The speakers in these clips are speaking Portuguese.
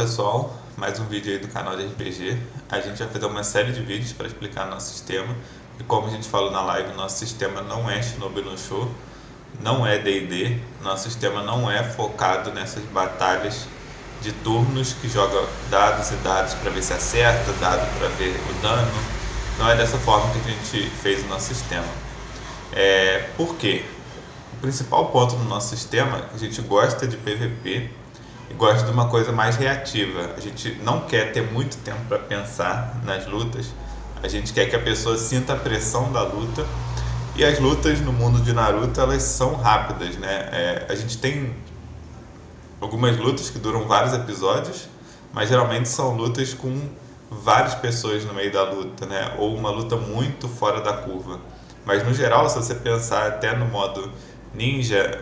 pessoal, mais um vídeo aí do canal de RPG. A gente vai fazer uma série de vídeos para explicar nosso sistema. E como a gente falou na live, nosso sistema não é Shinobi no Show, não é D&D. Nosso sistema não é focado nessas batalhas de turnos que joga dados e dados para ver se acerta, dado para ver o dano. Não é dessa forma que a gente fez o nosso sistema. Por quê? O principal ponto do nosso sistema é que a gente gosta de PVP e gosta de uma coisa mais reativa. A gente não quer ter muito tempo para pensar nas lutas, a gente quer que a pessoa sinta a pressão da luta. E as lutas no mundo de Naruto, elas são rápidas, né? A gente tem algumas lutas que duram vários episódios, mas geralmente são lutas com várias pessoas no meio da luta, né? Ou uma luta muito fora da curva. Mas no geral, se você pensar até no modo ninja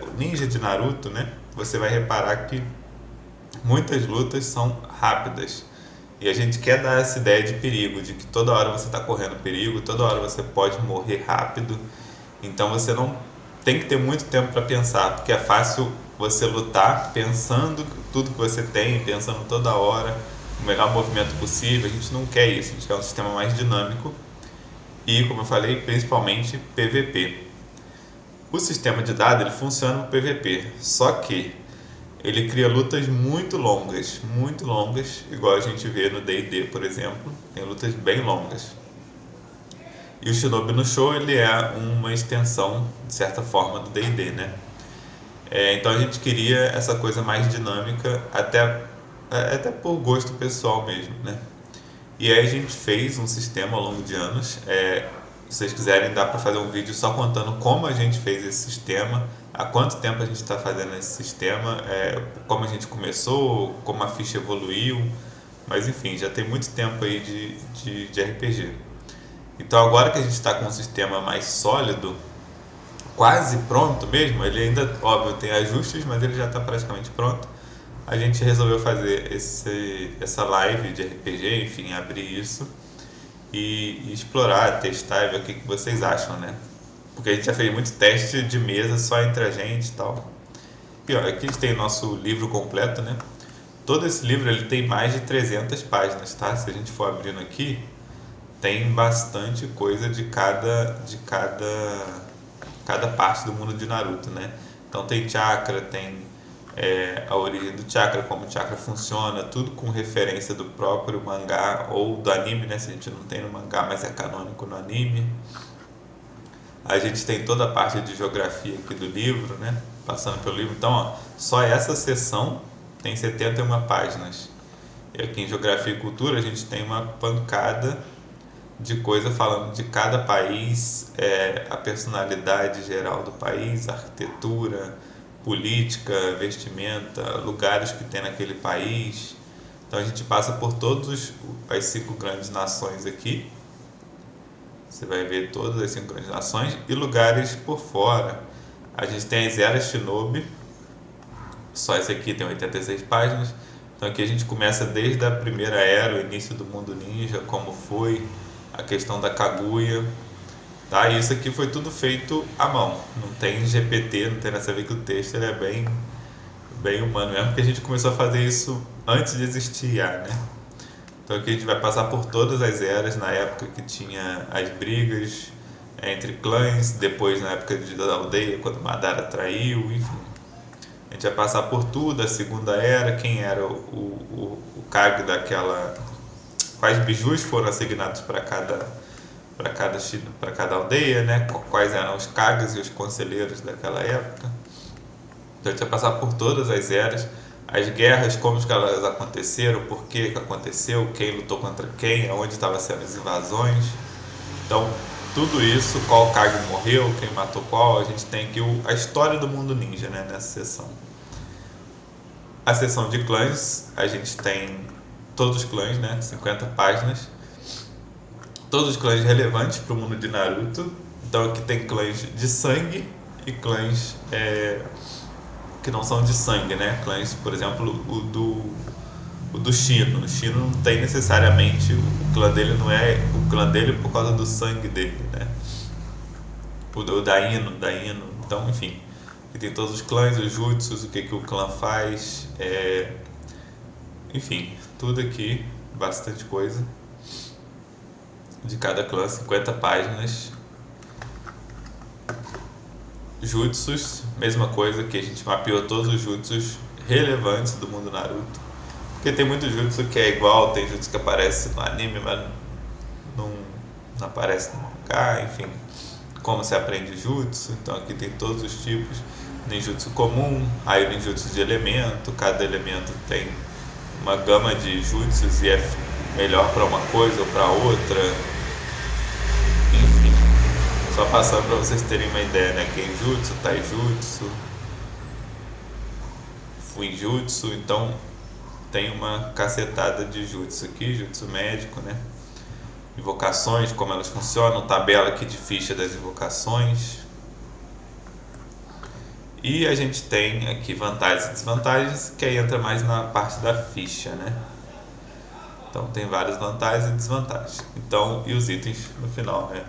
de Naruto, né? Você vai reparar que muitas lutas são rápidas. E a gente quer dar essa ideia de perigo, de que toda hora você está correndo perigo, toda hora você pode morrer rápido. Então você não tem que ter muito tempo para pensar, porque é fácil você lutar pensando tudo que você tem, pensando toda hora o melhor movimento possível. A gente não quer isso, a gente quer um sistema mais dinâmico e, como eu falei, principalmente PVP. O sistema de dados ele funciona no PVP, só que ele cria lutas muito longas, igual a gente vê no D&D, por exemplo, tem lutas bem longas. E o Shinobi no Show ele é uma extensão, de certa forma, do D&D, né? Então a gente queria essa coisa mais dinâmica, até por gosto pessoal mesmo, né? E aí a gente fez um sistema ao longo de anos. Se vocês quiserem, dá para fazer um vídeo só contando como a gente fez esse sistema, há quanto tempo a gente está fazendo esse sistema, como a gente começou, como a ficha evoluiu, mas enfim, já tem muito tempo aí de RPG. Então agora que a gente está com um sistema mais sólido, quase pronto mesmo, ele ainda, óbvio, tem ajustes, mas ele já está praticamente pronto. A gente resolveu fazer essa live de RPG, enfim, abrir isso e explorar, testar e ver o que vocês acham, né? Porque a gente já fez muito teste de mesa só entre a gente e tal. E ó, aqui a gente tem o nosso livro completo, né? Todo esse livro ele tem mais de 300 páginas, tá? Se a gente for abrindo aqui, tem bastante coisa de cada parte do mundo de Naruto, né? Então tem chakra, tem a origem do chakra, como o chakra funciona, tudo com referência do próprio mangá ou do anime, né? Se a gente não tem no mangá, mas é canônico no anime. A gente tem toda a parte de geografia aqui do livro, né? Passando pelo livro. Então, ó, só essa seção tem 71 páginas. E aqui em Geografia e Cultura a gente tem uma pancada de coisa falando de cada país, a personalidade geral do país, arquitetura, política, vestimenta, lugares que tem naquele país. Então a gente passa por todas as 5 grandes nações aqui. Você vai ver todas as 5 grandes nações e lugares por fora. A gente tem as eras Shinobi, só esse aqui tem 86 páginas. Então aqui a gente começa desde a primeira era, o início do mundo ninja, como foi, a questão da Kaguya. Tá? E isso aqui foi tudo feito à mão, não tem GPT, não tem nada a ver que o texto ele é bem humano mesmo, porque a gente começou a fazer isso antes de existir IA, né? Então aqui a gente vai passar por todas as eras, na época que tinha as brigas entre clãs, depois na época da aldeia, quando Madara traiu, enfim. A gente vai passar por tudo, a segunda era, quem era o Kage daquela... Quais bijus foram assignados para cada aldeia, né? Quais eram os Kages e os conselheiros daquela época. Então a gente vai passar por todas as eras, as guerras, como que elas aconteceram, por que aconteceu, quem lutou contra quem, onde estavam sendo as invasões. Então tudo isso, qual Kage morreu, quem matou qual, a gente tem aqui a história do mundo ninja, né? Nessa seção. A seção de clãs, a gente tem todos os clãs, né? 50 páginas. Todos os clãs relevantes para o mundo de Naruto. Então aqui tem clãs de sangue e clãs que não são de sangue, né? Clãs, por exemplo, o do Shino. O Shino não tem necessariamente, o clã dele não é o clã dele por causa do sangue dele, né? O da Ino. Então, enfim, aqui tem todos os clãs, os jutsus, o que o clã faz, Enfim, tudo aqui, bastante coisa. De cada clã, 50 páginas. Jutsus, mesma coisa, que a gente mapeou todos os jutsus relevantes do mundo Naruto. Porque tem muito jutsu que é igual, tem jutsu que aparece no anime, mas não, não aparece no mangá, enfim. Como se aprende jutsu, então aqui tem todos os tipos. Ninjutsu comum, aí o ninjutsu de elemento, cada elemento tem uma gama de jutsus e é melhor para uma coisa ou para outra. Enfim, só passando para vocês terem uma ideia, né? Kenjutsu, Taijutsu, Fuinjutsu, então tem uma cacetada de jutsu aqui, jutsu médico, né? Invocações, como elas funcionam, tabela aqui de ficha das invocações. E a gente tem aqui vantagens e desvantagens, que aí entra mais na parte da ficha, né? Então tem várias vantagens e desvantagens. Então, e os itens no final, né?